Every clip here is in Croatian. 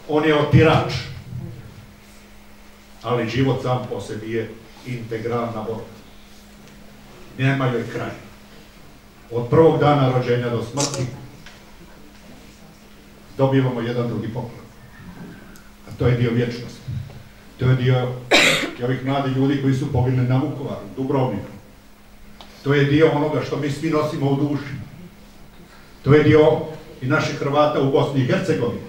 on je otirač, ali život sam po sebi je integralna borba. Nema joj kraja. Od prvog dana rođenja do smrti dobivamo jedan drugi poklon. A to je dio vječnosti. To je dio ovih mladih ljudi koji su poginuli na Vukovaru, Dubrovniku. To je dio onoga što mi svi nosimo u duši. To je dio i naših Hrvata u Bosni i Hercegovini.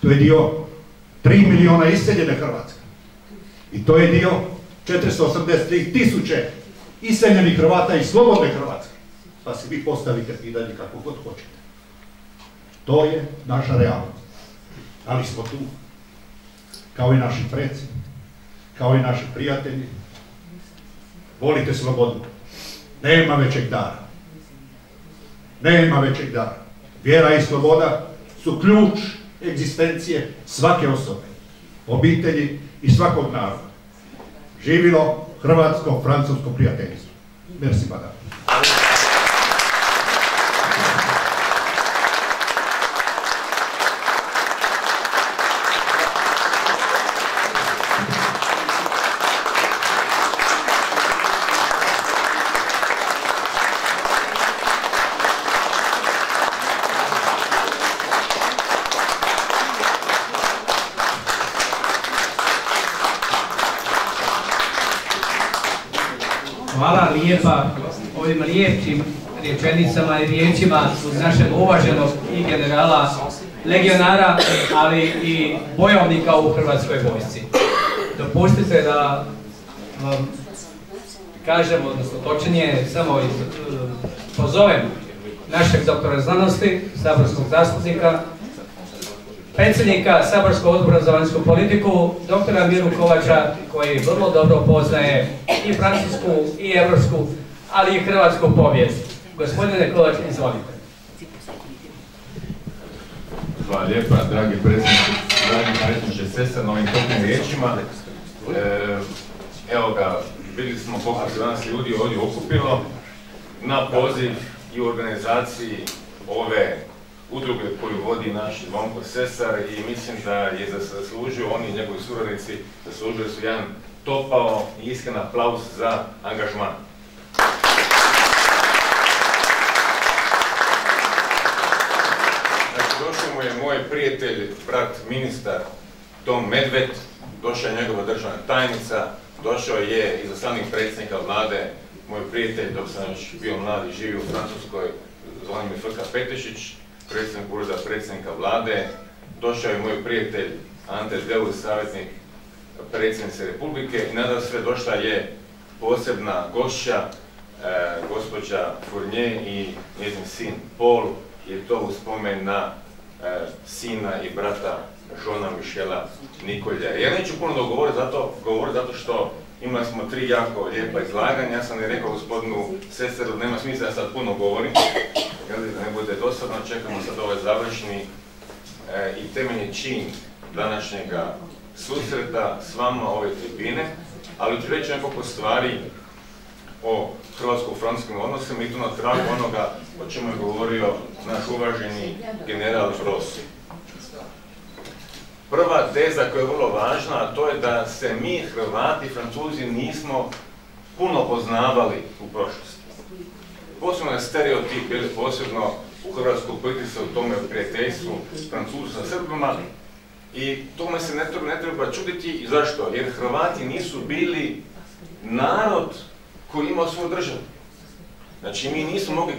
To je dio 3 miliona iseljene Hrvatske. I to je dio 483.000 iseljenih Hrvata i slobodne Hrvatske. Pa si vi postavite pitanje kako god hoćete. To je naša realnost. Ali smo tu. Kao i naši preci. Kao i naši prijatelji. Volite slobodu. Nema većeg dara. Nema većeg dara. Vjera i sloboda su ključ egzistencije svake osobe, obitelji i svakog naroda. Živilo hrvatsko-francusko prijateljstvo. Merci, madame. Hvala lijepa ovim lijepim rečenicama i riječima našeg uvaženog i generala, legionara, ali i bojovnika u Hrvatskoj vojsci. Dopustite da vam kažem, odnosno točnije, samo pozovem našeg doktora znanosti, saborskog zastupnika, predsjednika Saborskog odbora za vanjsku politiku, doktora Miru Kovača, koji vrlo dobro poznaje i francusku, i evropsku, ali i hrvatsku povijest. Gospodine Kovač, izvolite. Hvala lijepa, dragi predsjedniče Sesar, na ovim toplim riječima. Evo ga, vidjeli smo koliko se danas ljudi ovdje okupilo na poziv i u organizaciji ove udruge koju vodi naš Zvonko Sesar i mislim da je zaslužio, oni i njegovi suradnici zaslužili su jedan topao i iskren aplauz za angažman. Znači, došao mu je moj prijatelj, brat ministar Tom Medved, došla je njegova državna tajnica, došao je izaslanik predsjednika vlade, moj prijatelj, dok sam još bio mlad i živio u Francuskoj, Zvonimir Frka Petešić, predsjednik ureda predsjednika vlade, došao je moj prijatelj Ante Deus, savjetnik predsjednice Republike i nadal sve došla je posebna gošća, gospođa Fournier i njezin sin Paul, je to u spomen na sina i brata Žona Mišela Nikolja. Ja neću puno govoriti zato što imali smo 3 jako lijepa izlaganja. Ja sam i rekao gospodinu Sesaru, nema smisla da sad puno govorim, da ne bude dosadno, čekamo sad ovaj završni i temeljni čin današnjega susreta s vama ove tribine, ali ću reći nekoliko stvari o hrvatsko-francuskim odnosima i tu na tragu onoga o čemu je govorio naš uvaženi general Rossi. Prva teza koja je vrlo važna, a to je da se mi, Hrvati i Francuzi, nismo puno poznavali u prošlosti. Posebno je stereotip, bili posebno u hrvatskoj politici u tome prijateljstvu Francuza sa Srbima, i tome se ne treba čuditi. I zašto? Jer Hrvati nisu bili narod koji ima svoju državu. Znači, mi nismo mogli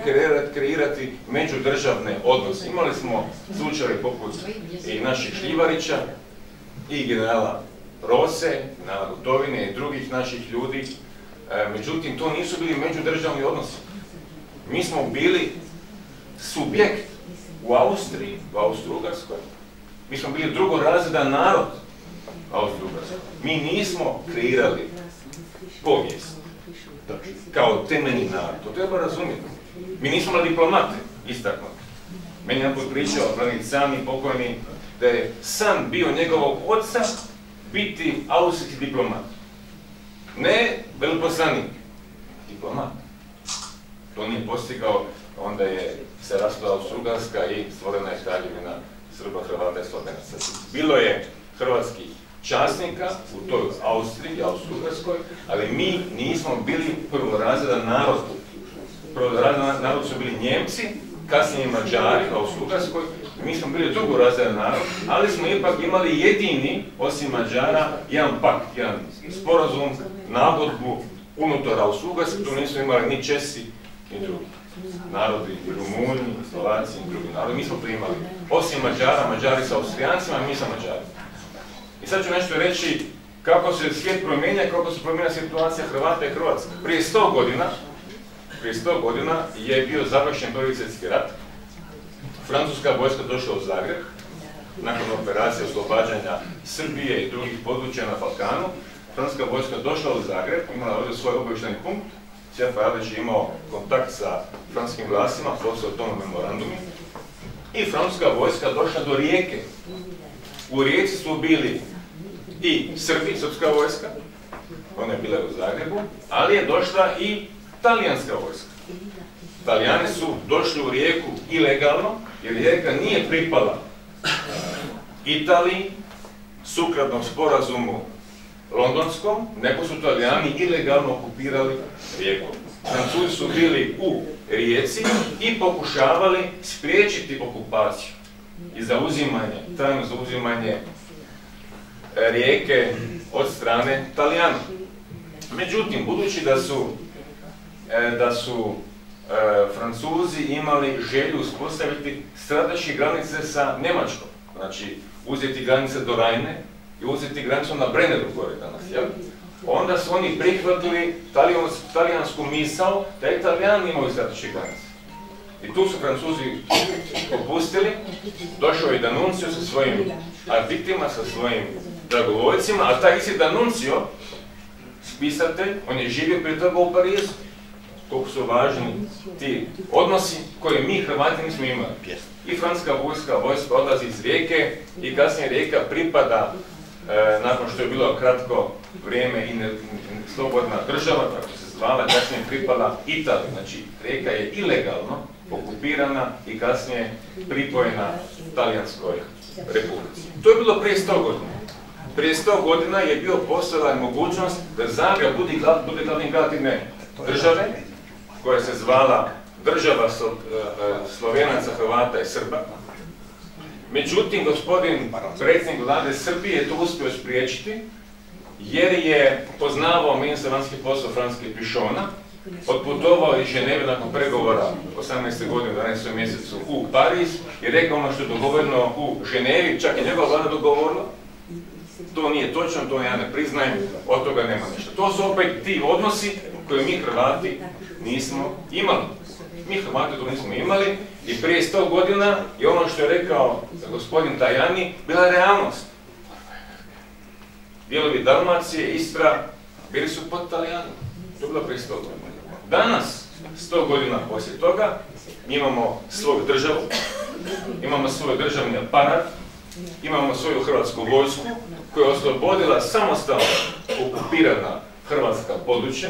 kreirati međudržavne odnose. Imali smo slučaje poput i naših Šljivarića, i generala Rose, generala Gotovine i drugih naših ljudi. Međutim, to nisu bili međudržavni odnosi. Mi smo bili subjekt u Austriji, u Austro-Ugarskoj. Mi smo bili drugorazredan narod u Austro-Ugarskoj. Mi nismo kreirali povijest kao temeljni narod. To treba razumjeti. Mi nismo imali diplomate, istaknuti. Meni je napoj pričao Vlanicani, pokojni, da je san bio njegovog oca biti austrijski diplomat. Ne veleposlanik, diplomat. To nije postigao, onda je se raspala Austro-Ugarska i stvorena je Kraljevina Srba, Hrvata i Slovenaca. Bilo je hrvatskih časnika u toj Austriji, Austro-Ugarskoj, ali mi nismo bili prvorazredan narod. Prvorazredan narod su bili Njemci, kasnije Mađari u Austro-Ugarskoj, mi smo bili drugorazredan narod, ali smo ipak imali jedini, osim Mađara, jedan pakt, jedan sporazum, nagodbu unutar Austro-Ugarske, tu nisu imali ni Česi, ni drugi narodi, i Rumuni, i Slovaci, i drugi narodi, mi smo primali. Osim Mađara, Mađari sa Austrijancima, mi sa Mađarima. I sad ću nešto reći kako se svijet promijenja, kako se promijenja situacija Hrvata i Hrvatske. Prije 100 godina je bio završen Prvi svjetski rat. Francuska vojska došla u Zagreb, nakon operacije oslobađanja Srbije i drugih područja na Balkanu. Francuska vojska došla u Zagreb, imala ovdje svoj obavještajni punkt. Sjef Radić je imao kontakt sa francuskim vlastima, poslao o tome memorandumi. I francuska vojska došla do Rijeke. U Rijeci su bili i Srbi, srpska vojska, ona je bila u Zagrebu, ali je došla i talijanska vojska. Talijani su došli u Rijeku ilegalno, jer Rijeka nije pripala Italiji, sukladno sporazumu londonskom, nego su Talijani ilegalno okupirali Rijeku. Francuzi su bili u Rijeci i pokušavali spriječiti okupaciju i zauzimanje, trajno zauzimanje Rijeke od strane Talijana. Međutim, budući da su Francuzi imali želju uspostaviti strateške granice sa Njemačkom, znači uzeti granice do Rajne i uzeti granicu na Brenneru gore danas, jel? Onda su oni prihvatili talijansku misao da i Talijani imaju strateške granice. I tu su Francuzi popustili, došao je D'Annunzio sa svojim arbitima, sa svojim dragovoljcima, a taj isti D'Annunzio, spisatelj, on je živio prije toga u Parizu. Koliko su važni ti odnosi koje mi Hrvati nismo imali. I francuska vojska odlazi iz Rijeke i kasnije Rijeka pripada, nakon što je bilo kratko vrijeme i slobodna država, kako se zvala, kasnije pripada Italiji. Znači, Rijeka je ilegalno okupirana i kasnije pripojena Talijanskoj republici. To je bilo prije 100 godina. Prije 100 godina je bio postojala mogućnost da Zagreb bude glavni grad jedne države, koja se zvala Država Slovenaca, Hrvata i Srba. Međutim, gospodin predsjednik vlade Srbije je to uspio spriječiti, jer je poznavao ministra vanjskih poslova Francuske Pichona, otputovao iz Ženeve nakon pregovora 18. godine u 11. mjesecu u Pariz i rekao ono što je dogovoreno u Ženevi, čak i njegova vlada dogovorila. To nije točno, to ja ne priznajem, od toga nema ništa. To su opet ti odnosi koje mi Hrvati nismo imali. Mi Hrvati to nismo imali i prije 100 godina je ono što je rekao gospodin Tajani bila realnost. Dijelovi Dalmacije, Istra, bili su pod Talijanima. To je bilo prije 100 godina. Danas, 100 godina poslije toga, imamo svoju državu, imamo svoj državni aparat, imamo svoju hrvatsku vojsku koja je oslobodila samostalno okupirana hrvatska područja,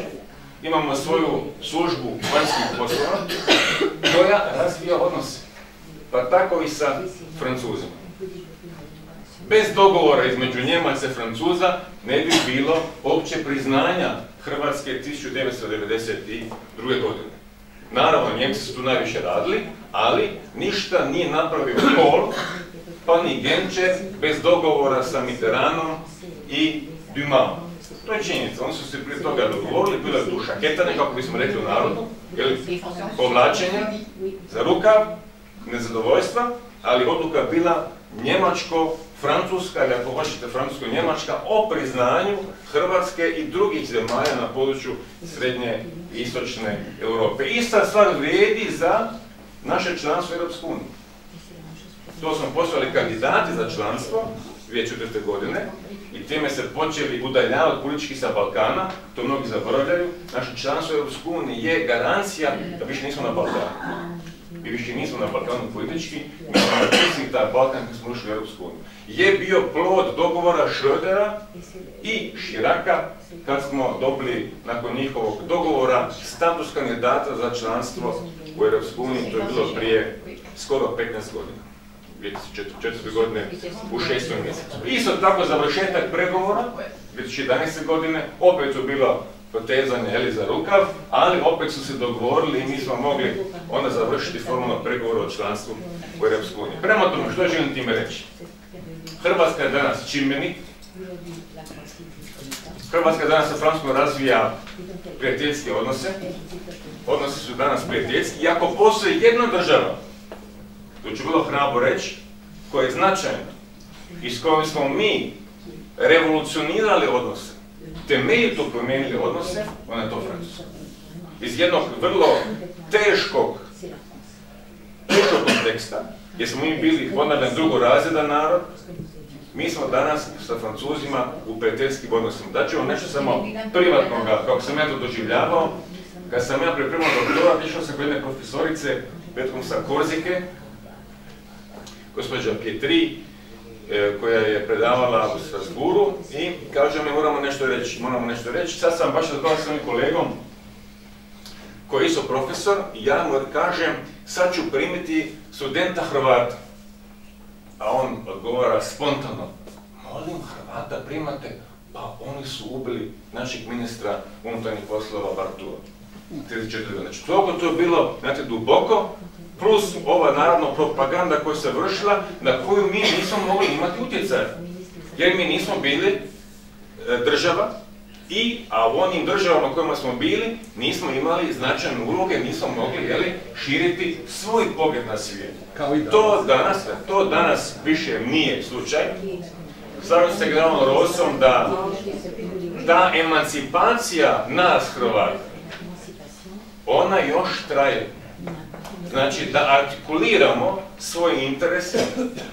imamo svoju službu vanjskih poslova koja razvija odnose, pa tako i sa Francuzima. Bez dogovora između Njemaca i Francuza ne bi bilo opće priznanja Hrvatske 1992. godine. Naravno, Njemci su tu najviše radili, ali ništa nije napravio Kohl, pa ni Genscher bez dogovora sa Mitterrandom i Dumanom. To je činjenica, oni su se prije toga dogovorili, bilo je tu šaketanje, kako bismo rekli u narodu, povlačenje za rukav, nezadovoljstva, ali odluka bila njemačko-francuska, ili ako hoćete francusko-njemačka, o priznanju Hrvatske i drugih zemalja na području srednje i istočne Europe. Ista stvar vrijedi za naše članstvo u Europskoj uniji. To smo postali kandidati za članstvo 2004. godine i time se počeli udaljavati politički sa Balkana, to mnogi zaboravljaju. Naše članstvo u Europskoj uniji je garancija da više nismo na Balkanu. Mi više nismo na Balkanu politički, mi smo napisali taj Balkan kad smo ušli u Europsku uniju. Je bio plod dogovora Schrödera i Chiraca kad smo dobili nakon njihovog dogovora status kandidata za članstvo u Europskoj uniji, to je bilo prije skoro 15 godina. 2004. godine u 6. mjesecu. Isto tako završetak pregovora 2011. godine, opet su bilo potezanje za rukav, ali opet su se dogovorili i mi smo mogli onda završiti formalno pregovor o članstvu u Europskoj uniji. Prema tome, što želim time reći? Hrvatska je danas čimbenik. Hrvatska danas sa Francuskom razvija prijateljske odnose. Odnosi su danas prijateljski. I ako postoji jedna država, to ću bilo hrabro reći, koja je značajna i s kojom smo mi revolucionirali odnose, temeljito promijenili odnose, ona je to Francuska. Iz jednog vrlo teškog konteksta, jer smo mi bili, ponavljam, drugorazredan narod, mi smo danas sa Francuzima u prijateljskim odnosima. Daću vam nešto samo privatnoga, kako sam ja to doživljavao. Kad sam ja pripremao doktorat, išao sam kod jedne profesorice, petkom sa Korzike, gospođa Pietri, koja je predavala u Strasburu i kaže mi moramo nešto reći. Sad sam baš razgovarao s ovim kolegom koji je isto profesor i ja mu kažem sad ću primiti studenta Hrvata. A on odgovara spontano, molim Hrvata primate, pa oni su ubili našeg ministra unutarnjih poslova Bartua. 34 godine. Znači, toliko to je bilo, znate, duboko, plus ova naravno propaganda koja se vršila, na koju mi nismo mogli imati utjecaj. Jer mi nismo bili država, a u onim državama u kojima smo bili, nismo imali značajne uloge, nismo mogli širiti svoj pogled na svijet. To danas više nije slučaj. Slažem se generalno Rosom da ta emancipacija nas Hrvata, ona još traje. Znači da artikuliramo svoje interese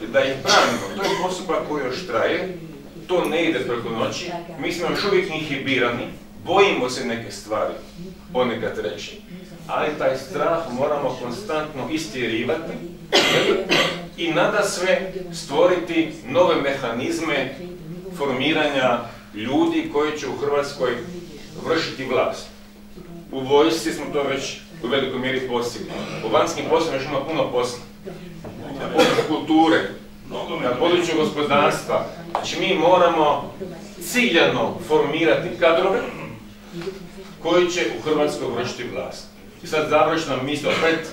i da ih branimo. To je postupak koji još traje. To ne ide preko noći. Mi smo još uvijek inhibirani. Bojimo se neke stvari ponekad reći. Ali taj strah moramo konstantno istjerivati i nadasve stvoriti nove mehanizme formiranja ljudi koji će u Hrvatskoj vršiti vlast. U vojsci smo to već u velikoj mjeri postigli. U vanjskim poslovima još ima puno posla. Na području kulture, na području gospodarstva. Znači mi moramo ciljano formirati kadrove koji će u Hrvatskoj vršiti vlast. I sad završna misl opet,